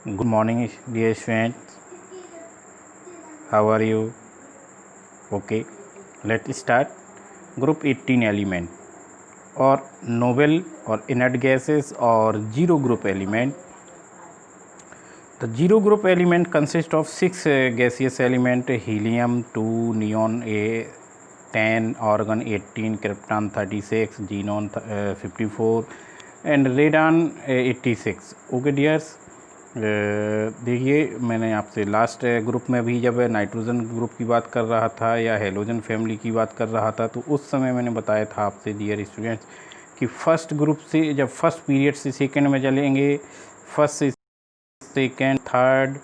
Good morning, dear students. How are you? Okay, let's start. Group 18 element or noble or inert gases or zero group element. The zero group element consists of 6 gaseous element: helium 2, neon 10, argon 18, krypton 36, xenon 54 and radon 86. Okay dears, देखिए मैंने आपसे last group में भी जब nitrogen group की बात कर रहा था या हेलोजन फैमिली की बात कर रहा था तो उस समय मैंने बताया था आपसे डियर स्टूडेंट्स कि फर्स्ट ग्रुप से जब फर्स्ट पीरियड से सेकंड में चलेंगे, फर्स्ट से second, third,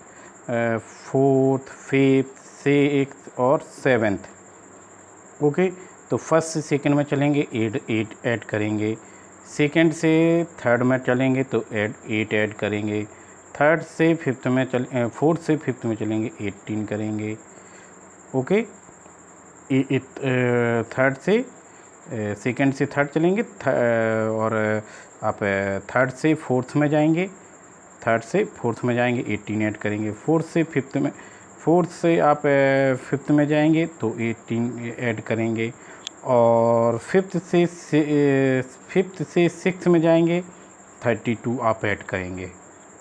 fourth, fifth, sixth और सेवेंथ। ओके, तो फर्स्ट से सेकंड में चलेंगे 8 ऐड करेंगे, सेकंड से थर्ड में चलेंगे तो 8 ऐड करेंगे, थर्ड से फिफ्थ में फोर्थ से फिफ्थ में चलेंगे 18 करेंगे। ओके, थर्ड से सेकंड से थर्ड चलेंगे और आप थर्ड से फोर्थ में जाएंगे, थर्ड से फोर्थ में जाएंगे 18 ऐड करेंगे, फोर्थ से आप फिफ्थ में जाएंगे तो 18 ऐड करेंगे और फिफ्थ से सिक्स्थ में जाएंगे 32 आप ऐड करेंगे।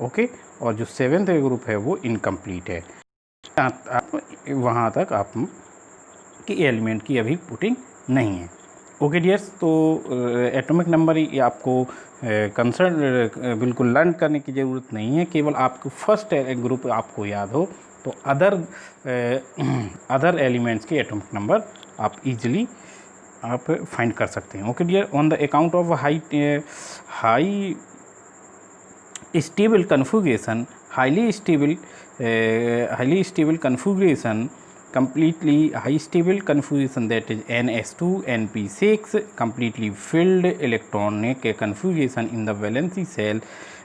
ओके, और जो सेवेंथ ग्रुप है वो इनकम्प्लीट है। आप वहाँ तक आप की एलिमेंट की अभी पुटिंग नहीं है। ओके डियर्स, तो एटॉमिक नंबर आपको कंसर्न बिल्कुल लर्न करने की ज़रूरत नहीं है, केवल आपको फर्स्ट ग्रुप आपको याद हो तो अदर एलिमेंट्स के एटॉमिक नंबर आप इजीली आप फाइंड कर सकते हैं। Okay dear, on the account of high stable configuration, highly stable configuration, completely high stable configuration, that is NS2 NP6, completely filled electronic configuration in the valency cell.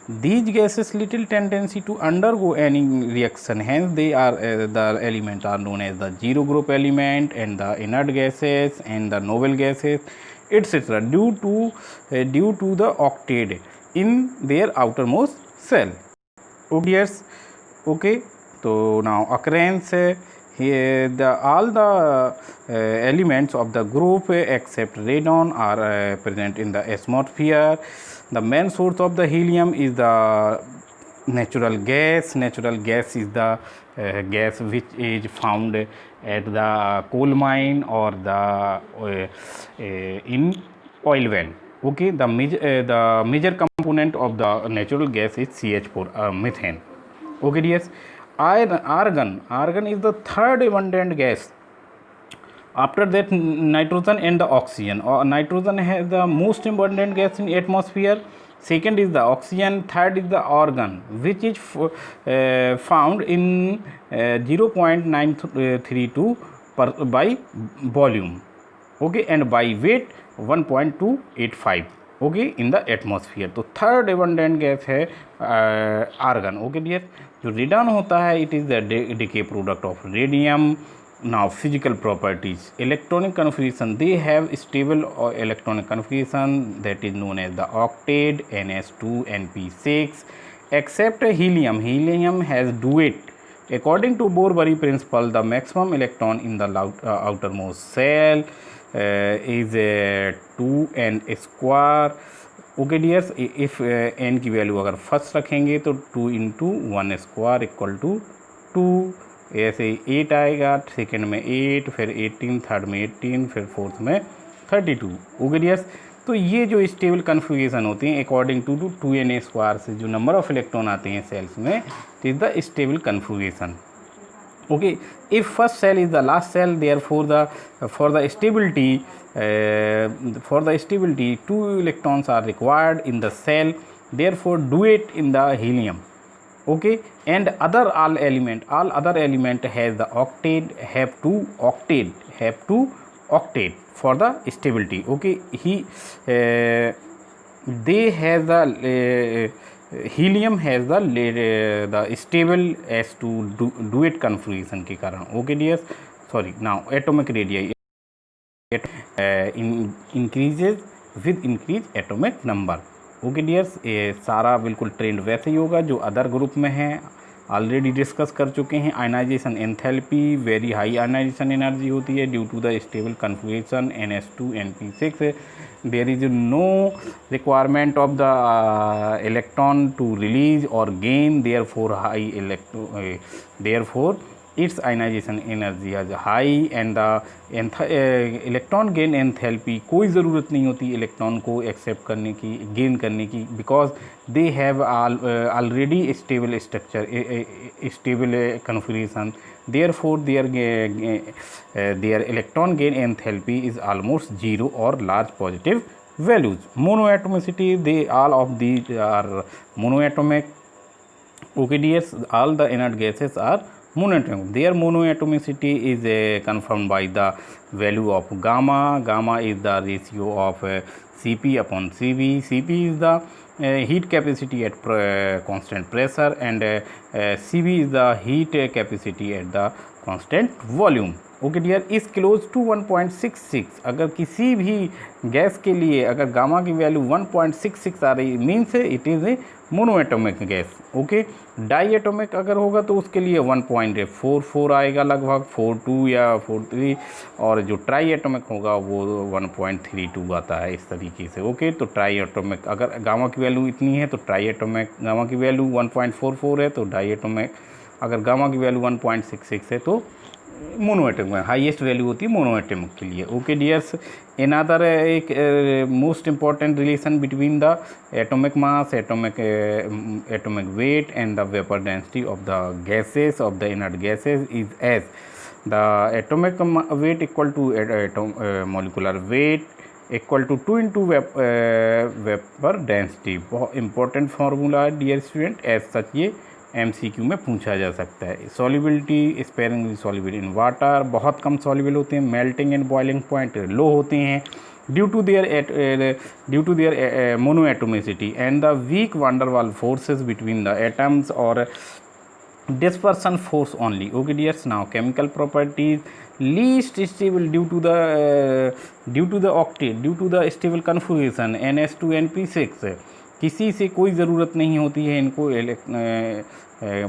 These gases little tendency to undergo any reaction, hence they are the elements are known as the zero group element and the inert gases and the noble gases, etc. due to the octade in their outermost cell. Dears, okay, so now occurrence here all the elements of the group except radon are present in the atmosphere. The main source of the helium is the natural gas. Natural gas is the gas which is found at the coal mine or the in oil well. Okay, the major component of the natural gas is CH4, methane. Okay dears, argon is the third abundant gas after that nitrogen and the oxygen. Nitrogen has the most abundant gas in atmosphere, second is the oxygen, third is the argon which is found in 0.932 by volume, okay, and by weight 1.285, okay, in the atmosphere. तो third abundant gas है argon. Okay dear, जो radon होता है it is the decay product of radium. Now physical properties, electronic configuration, they have stable electronic configuration that is known as the octade NS2 NP6, except helium. Helium has duet. According to Bohr-Bury principle, the maximum electron in the outermost cell is 2n square. Okay dears, if n की value अगर first रखेंगे तो 2 into 1 square equal to 2, ऐसे 8 आएगा, second में 8, फिर 18, third में 18, फिर फोर्थ में 32. ओके डियर्स, तो ये जो स्टेबल कन्फिगरेशन होती हैं अकॉर्डिंग टू 2n स्क्वायर से जो नंबर ऑफ इलेक्ट्रॉन आते हैं सेल्स में, it is the stable configuration. Okay, if first cell is the last cell, therefore for the stability 2 electrons are required in the cell, therefore duet in the helium. Okay, and all other element has the octade, have to octade for the stability. Okay, they have the helium has the stable as to duet configuration के कारण. Okay dears, sorry, now atomic radii increases with increased atomic number. Okay dears, ये सारा बिल्कुल trend वैसे ही होगा जो other group में है, ऑलरेडी डिस्कस कर चुके हैं। Ionization enthalpy, very high ionization energy होती है due to the stable configuration NS2 NP6। There is no requirement of the electron to release और gain, therefore its ionization energy is high and the electron gain enthalpy, कोई ज़रूरत नहीं होती electron को accept करने की, गेन करने की, because they have already stable structure, stable configuration, therefore their electron gain enthalpy is almost zero or large positive values. Monoatomicity, they all of these are monoatomic. Okay dears, all the inert gases are monoatomic. Their monoatomicity is confirmed by the value of gamma. Gamma is the ratio of Cp upon Cv. Cp is the heat capacity at constant pressure, and Cv is the heat capacity at the constant volume. Okay dear, is close to 1.66। अगर किसी भी gas के लिए अगर gamma की value 1.66 आ रही means it is a monoatomic gas. Okay, di atomic अगर होगा तो उसके लिए 1.44 आएगा, लगभग 42 या 43, और जो ट्राई एटोमिक होगा वो 1.32 आता है इस तरीके से। ओके, तो ट्राई एटोमिक अगर गामा की वैल्यू इतनी है तो ट्राई एटोमिक, गामा की वैल्यू 1.44 है तो डाई एटोमिक, अगर गामा की वैल्यू 1.66 है तो मोनोएटोमिक, हाईएस्ट वैल्यू होती है मोनोएटोमिक के लिए। ओके डियर्स, अनदर एक most important relation between the atomic mass, atomic weight and the vapour density of the gases, of the inert gases is as the atomic weight equal to molecular weight equal to 2 into vapour density. बहुत important formula है dear student, as such ये MCQ में पूछा जा सकता है। Solubility, sparingly soluble in water, बहुत कम सॉल्युबल होते हैं, melting and boiling point low होते हैं due to their monoatomicity and the weak van der Waals forces between the atoms और dispersion force only. Okay dears, now chemical properties, least stable due to the octet, due to the stable configuration NS2 NP6, किसी से कोई ज़रूरत नहीं होती है इनको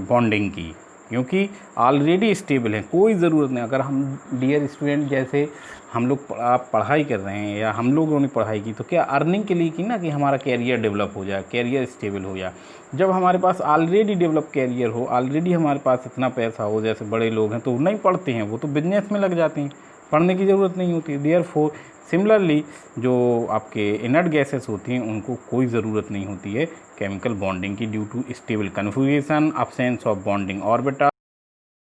bonding की, क्योंकि ऑलरेडी स्टेबल है, कोई ज़रूरत नहीं। अगर हम डियर स्टूडेंट जैसे हम लोग आप पढ़ाई कर रहे हैं या हम लोगों ने पढ़ाई की तो क्या अर्निंग के लिए की ना, कि हमारा कैरियर डेवलप हो जाए, कैरियर स्टेबल हो जाए। जब हमारे पास ऑलरेडी डेवलप कैरियर हो, ऑलरेडी हमारे पास इतना पैसा हो, जैसे बड़े लोग हैं तो नहीं पढ़ते हैं, वो तो बिजनेस में लग जाते हैं, पढ़ने की ज़रूरत नहीं होती। देयरफॉर सिमिलरली जो आपके इनर्ट गैसेस होती हैं उनको कोई ज़रूरत नहीं होती है केमिकल बॉन्डिंग की, due to stable configuration, absence of bonding orbital,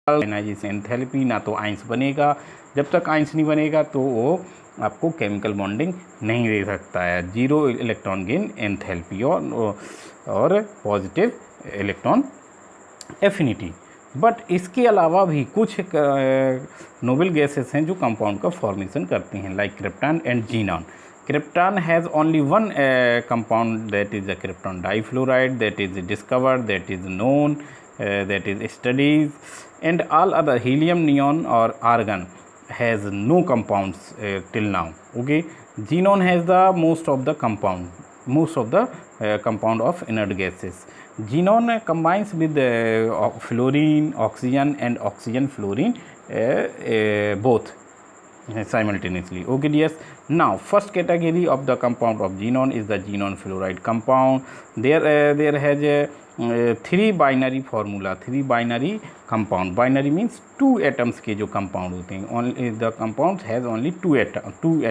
ionization enthalpy. ना तो आइंस बनेगा, जब तक आइंस नहीं बनेगा तो वो आपको केमिकल बॉन्डिंग नहीं दे सकता है। जीरो इलेक्ट्रॉन गेन एंथैल्पी और पॉजिटिव इलेक्ट्रॉन एफिनिटी। बट इसके अलावा भी कुछ नोबल गैसेस हैं जो कंपाउंड का फॉर्मेशन करते हैं, like krypton and xenon. Krypton has only one compound, that is the krypton difluoride, that is discovered, that is known, that is studied, and all other helium, neon or argon has no compounds till now. Okay, xenon has the most of the compound of inert gases. Xenon combines with fluorine, oxygen and oxygen fluorine both simultaneously. Okay dears, now first category of the compound of xenon is the xenon fluoride compound. There has a 3 binary formula, 3 binary compound. Binary means 2 atoms के जो compound होते हैं, only the compound has only 2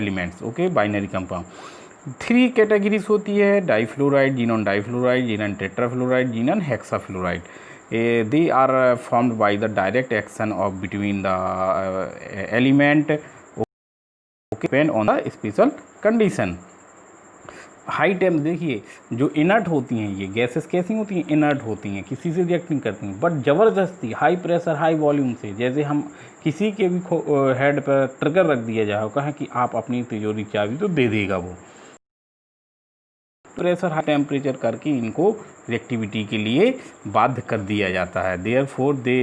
elements. Okay, binary compound 3 categories होती है, difluoride, xenon difluoride, xenon tetrafluoride, xenon hexafluoride. They are formed by the direct action of between the element, depend on the special condition. High temp देखिए, जो inert होती हैं ये gases कैसी होती हैं, इनर्ट होती हैं, किसी से रिएक्ट नहीं करती हैं, बट ज़बरदस्ती हाई प्रेशर हाई वॉल्यूम से, जैसे हम किसी के भी हेड पर ट्रिगर रख दिया जाए, कहें कि आप अपनी तिजोरी चाबी तो दे देगा वो, प्रेशर हाई टेम्परेचर करके इनको रिएक्टिविटी के लिए बाध्य कर दिया जाता है। Therefore they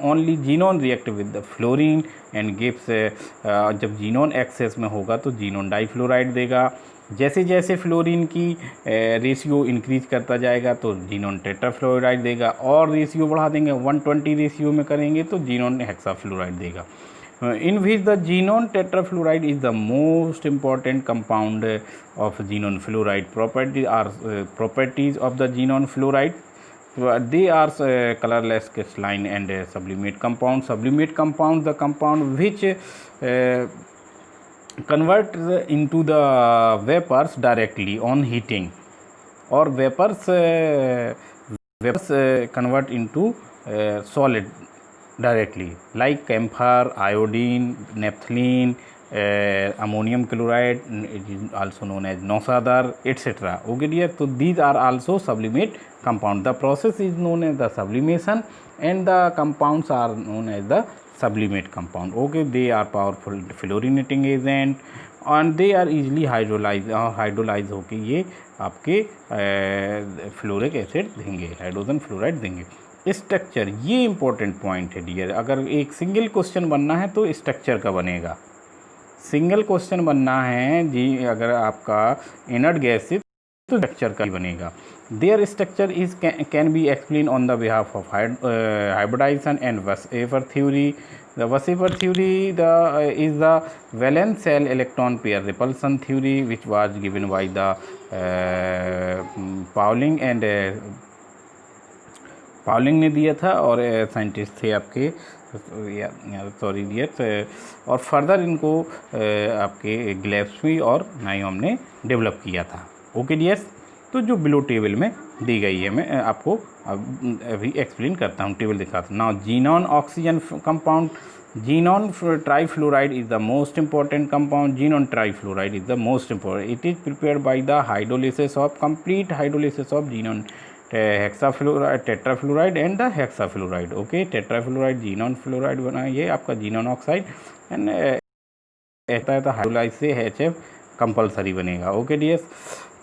only xenon react with the fluorine and gives, जब xenon एक्सेस में होगा तो xenon डाइफ्लोराइड देगा, जैसे जैसे फ्लोरीन की रेशियो इंक्रीज करता जाएगा तो जीनोन टेट्राफ्लोराइड देगा, और रेशियो बढ़ा देंगे 120 रेशियो में करेंगे तो जीनोन हेक्साफ्लोराइड देगा। in which the genome tetrafluoride is the most important compound of genome fluoride. Properties of the genome fluoride. They are colorless, crystalline, and sublimate compound. Sublimate compound, the compound which convert into the vapors directly on heating, or vapors convert into solid directly, like camphor, iodine, naphthalene, ammonium chloride, it is also known as nosadar, etc. Okay dear, so these are also sublimate compound. The process is known as the sublimation, and the compounds are known as the sublimate compound. Okay, they are powerful fluorinating agent and they are easily hydrolyze होके ये आपके fluoric acid देंगे, hydrogen fluoride देंगे। Structure, ये important point है dear. अगर एक single question बनना है तो स्ट्रक्चर का बनेगा। सिंगल क्वेश्चन बनना है जी अगर आपका इनर्ट गैस से तो स्ट्रक्चर का ही बनेगा। Their structure is can be explain on the behalf of hybridisation and VSEPR theory. The Vasifer theory is the valence cell electron pair repulsion theory, which was given by the Pauling and Pauling ने दिया था, और scientist थे आपके sorry dear, और further इनको आपके ग्लेप्सवी और नाइम ने डेवलप किया था। ओके डियर्स, तो जो बिलो टेबल में दी गई है मैं आपको अभी एक्सप्लेन करता हूँ, टेबल दिखाता हूँ। Now xenon oxygen compound, xenon trifluoride is the most important compound. Xenon trifluoride is the most important. It is prepared by the hydrolysis of complete hydrolysis of xenon hexafluoride, tetrafluoride and the hexafluoride. Okay, tetrafluoride xenon fluoride बना, ये आपका xenon oxide and ऐसा है तो hydrolyse से HF compulsory बनेगा। Okay dears,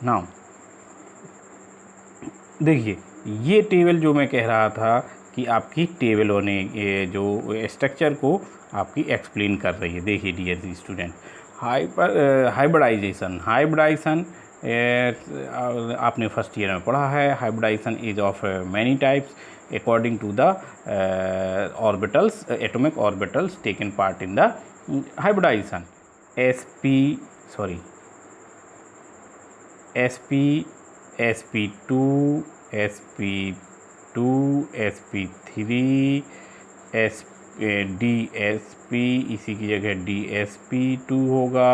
now देखिए ये टेबल जो मैं कह रहा था कि आपकी टेबलों ने जो स्ट्रक्चर को आपकी एक्सप्लेन कर रही है। देखिए डियर स्टूडेंट, हाइब्रिडाइजेशन आपने फर्स्ट ईयर में पढ़ा है। Hybridization is of many types according to the orbitals, atomic orbitals taken part in the hybridization. sp2, sp3, dsp, इसी की जगह dsp2 होगा।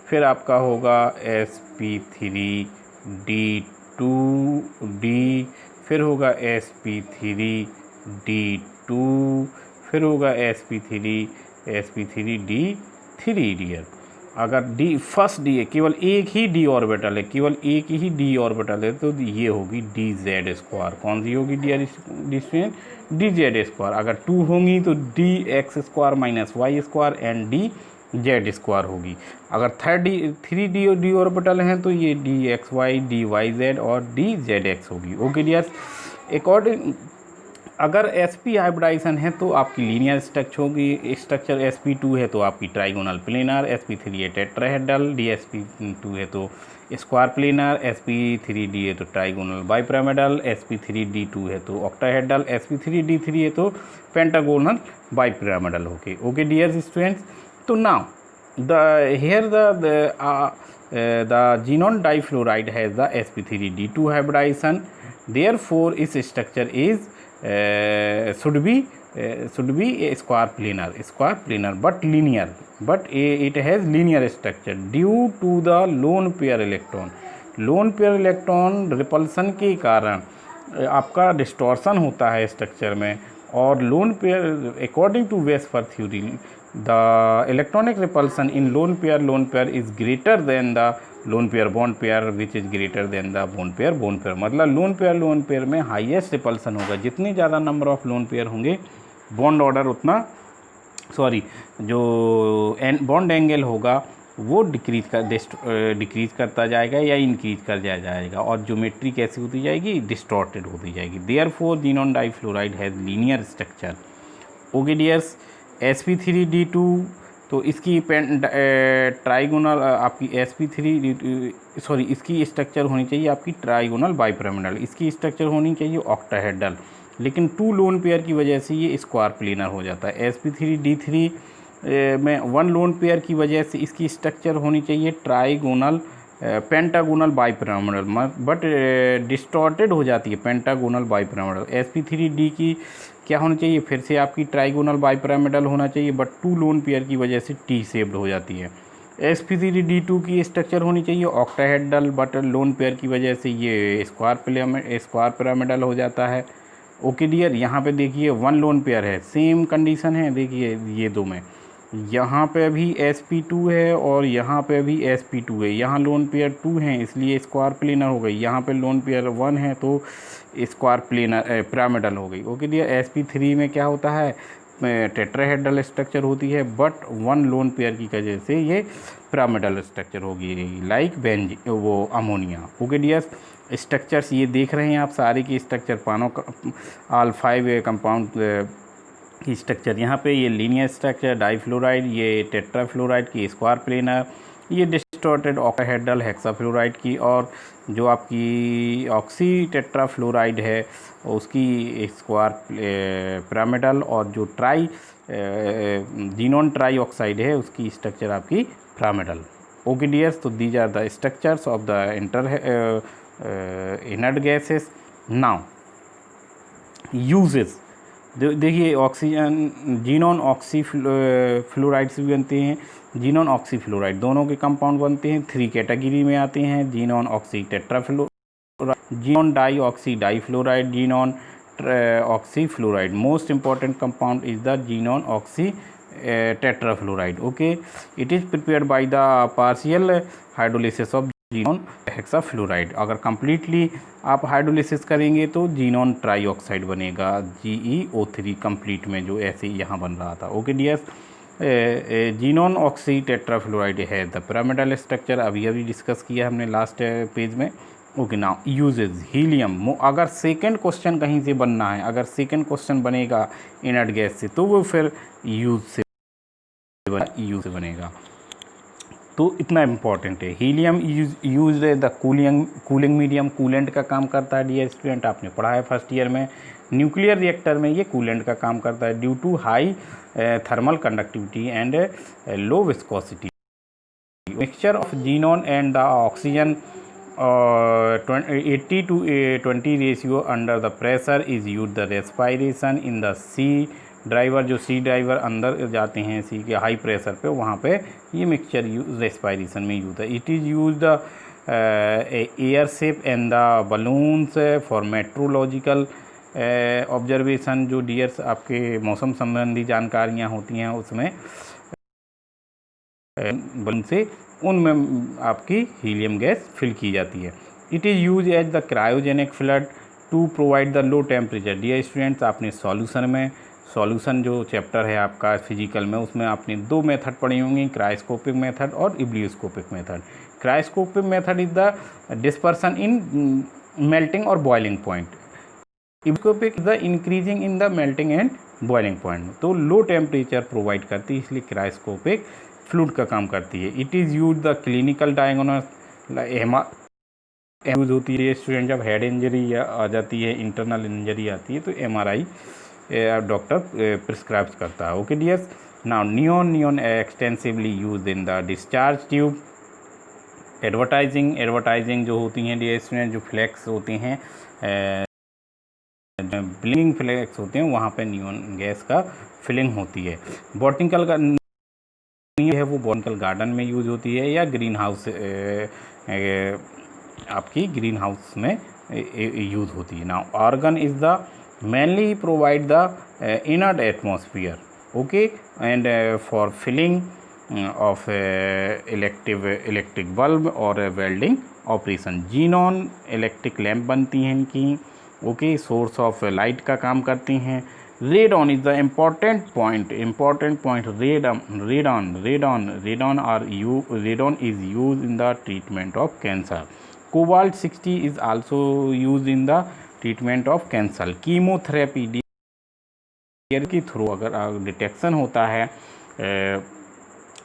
फिर आपका होगा sp3d2d, फिर होगा sp3d2, फिर होगा sp3d3 डियर। अगर डी फर्स्ट डी है, केवल एक ही डी ऑर्बिटल है, केवल एक ही डी ऑर्बिटल है, तो ये होगी dz स्क्वायर। कौन सी होगी डियर स्टूडेंट? dz square. अगर 2 होंगी तो dx square minus Y square and dz square होगी। अगर थ्री डी ऑर्बिटल हैं तो ये dxy, dyz और dzx होगी। ओके डियर्स, अकॉर्डिंग अगर sp हाइब्रिडाइजेशन है तो आपकी लीनियर स्ट्रक्चर होगी। स्ट्रक्चर sp2 है तो आपकी ट्राइगोनल प्लेनर, sp3 है टेट्राहेड्रल, dsp2 है तो स्क्वायर प्लेनर, sp3d है तो ट्राइगोनल बाइपिरामिडल, sp3d2 है तो ऑक्टाहेड्रल, sp3d3 है तो pentagonal bipyramidal. Okay dear students, तो now the xenon difluoride has the sp3d2 hybridization. Therefore its structure is should be a square planar but linear, but it has linear structure due to the lone pair electron repulsion के कारण आपका distortion होता है structure में। और lone pair according to VSEPR theory the electronic repulsion in lone pair is greater than the lone pair bond pair, which is greater than the bond pair मतलब lone pair में highest repulsion होगा। जितनी ज़्यादा number of lone pair होंगे bond order उतना जो bond angle होगा वो डिक्रीज करता जाएगा या इंक्रीज कर जाएगा, और ज्योमेट्री कैसी होती जाएगी? डिस्टॉर्टेड होती जाएगी। Therefore xenon difluoride has linear structure. Okay dears, sp3d2 तो इसकी ट्राइगोनल आपकी sp3 सॉरी इसकी स्ट्रक्चर होनी चाहिए आपकी ट्राइगोनल बाइपिरामिडल, इसकी स्ट्रक्चर होनी चाहिए ऑक्टाहेड्रल, लेकिन 2 लोन पेयर की वजह से ये स्क्वायर प्लेनर हो जाता है। sp3d3 में 1 लोन पेयर की वजह से इसकी स्ट्रक्चर होनी चाहिए trigonal pentagonal bipyramidal, but distorted हो जाती है पेंटागोनल बाइपिरामिडल। sp3d की क्या होनी चाहिए, फिर से आपकी ट्राइगोनल बाइपिरामिडल होना चाहिए, बट 2 लोन पेयर की वजह से टी शेप्ड हो जाती है। sp3d2 की स्ट्रक्चर होनी चाहिए ऑक्टाहेड्रल, बट लोन पेयर की वजह से ये स्क्वायर पिरामिडल हो जाता है। ओके डियर, यहाँ पे देखिए 1 लोन पेयर है, सेम कंडीशन है, देखिए ये दो में, यहाँ पे भी sp2 है और यहाँ पे भी sp2 है, यहाँ लोन पेयर 2 हैं इसलिए स्क्वायर प्लेनर हो गई, यहाँ पे लोन पेयर 1 है तो स्क्वायर प्लेनर पिरामिडल हो गई। ओके डियर, sp3 में क्या होता है, टेट्राहेड्रल स्ट्रक्चर होती है, बट 1 लोन पेयर की वजह से ये पिरामिडल स्ट्रक्चर होगी, लाइक वो अमोनिया। ओके डियर, स्ट्रक्चर्स ये देख रहे हैं आप सारे की स्ट्रक्चर ऑल 5 कंपाउंड की स्ट्रक्चर यहाँ पे, ये लीनियर स्ट्रक्चर डाइफ्लोराइड, ये टेट्राफ्लोराइड की स्क्वायर प्लेनर, ये डिस्टॉर्टेड ऑक्टाहेड्रल हेक्साफ्लोराइड की, और जो आपकी ऑक्सी टेट्राफ्लोराइड है उसकी स्क्वायर पिरामिडल, और जो जीनोन ट्राई ऑक्साइड है उसकी स्ट्रक्चर आपकी पिरामिडल। ओके डियर्स, तो these are the structures of the inert gases. Now uses, देखिए ऑक्सीजन जीनोन ऑक्सी फ्लोराइड से भी बनते हैं, जीनोन ऑक्सी फ्लोराइड दोनों के कंपाउंड बनते हैं, 3 कैटेगरी में आते हैं, xenon oxy tetrafluoride, xenon di oxy difluoride, xenon oxy fluoride. Most important compound is the xenon oxy tetrafluoride. Okay, it is prepared by the partial hydrolysis of xenon hexafluoride. अगर completely आप hydrolysis करेंगे तो xenon trioxide बनेगा, GeO3 complete में, जो ऐसे यहाँ बन रहा था। Okay dears, xenon oxy tetrafluoride है द पिरामिडल स्ट्रक्चर, अभी डिस्कस किया हमने लास्ट पेज में। Okay, now uses helium. अगर सेकंड क्वेश्चन कहीं से बनना है, अगर सेकंड क्वेश्चन बनेगा इनर्ट गैस से, तो वो फिर यूज से बनेगा, तो इतना इम्पॉर्टेंट है। Helium use the cooling medium, coolant का काम करता है डियर स्टूडेंट, आपने पढ़ा है फर्स्ट ईयर में। न्यूक्लियर रिएक्टर में ये कूलेंट का काम करता है, due to high thermal conductivity and low viscosity. Mixture of xenon and the oxygen 80 to 20 ratio under the pressure is use the respiration in the sea driver, जो sea driver अंदर जाते हैं सी के हाई प्रेशर पे, वहाँ पे ये mixture use respiration में यूज है। It is use the airship and the balloons for meteorological observation, जो डियर्स आपके मौसम संबंधी जानकारियाँ होती हैं उसमें बलून से उनमें आपकी हीलियम गैस फिल की जाती है। It is use as the cryogenic fluid to provide the low temperature. Dear students, आपने सॉल्यूशन जो चैप्टर है आपका फिजिकल में, उसमें आपने 2 मेथड पढ़ी होंगी, क्रायोस्कोपिक मेथड और ebullioscopic method. Cryoscopic method is the dispersion in melting और boiling point, ebullioscopic is the increasing in the melting and boiling point. तो लो टेम्परेचर प्रोवाइड करती है, इसलिए क्रायोस्कोपिक फ्लूइड का काम करती है। It is use the clinical diagnosis use होती है स्टूडेंट, जब हेड इंजरी आ जाती है, इंटरनल इंजरी आती है, तो MRI डॉक्टर प्रिस्क्राइब करता है। Okay dears, now neon extensively use in the discharge tube. Advertising जो होती हैं डियर स्टूडेंट, जो फ्लैक्स होती हैं, ब्लिंकिंग फ्लैक्स होते हैं, वहाँ पे नियॉन गैस का फिलिंग होती है। बॉटनिकल का है वो बॉटनिकल गार्डन में यूज होती है, या ग्रीन हाउस आपकी ग्रीन हाउस में यूज होती है। Now argon is the mainly provide the inert atmosphere, okay, and for filling of electric bulb और welding operation. Xenon electric lamp बनती हैं इनकी, ओके, सोर्स ऑफ लाइट का काम करती हैं। Radon is the important point. Radon is used in the treatment of cancer. Cobalt 60 is also used in the treatment of cancer. Chemotherapy के through अगर detection होता है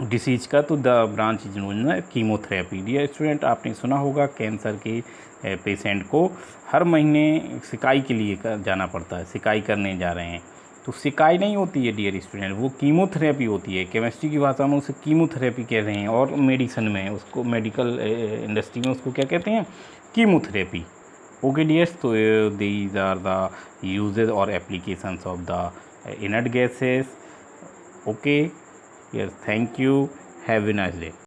डिसीज का, तो the branch is known as chemotherapy. Dear student, आपने सुना होगा cancer के पेशेंट को हर महीने सिकाई के लिए जाना पड़ता है, सिकाई करने जा रहे हैं, तो सिकाई नहीं होती है डियर स्टूडेंट, वो कीमोथेरेपी होती है। केमिस्ट्री की भाषा में उसे कीमोथेरेपी कह रहे हैं, और मेडिसिन में उसको, मेडिकल इंडस्ट्री में उसको क्या कहते हैं, कीमोथेरेपी। ओके डियर्स, तो दीज आर द यूजेज और applications of the inert gases. Okay, yes, thank you, have a nice day।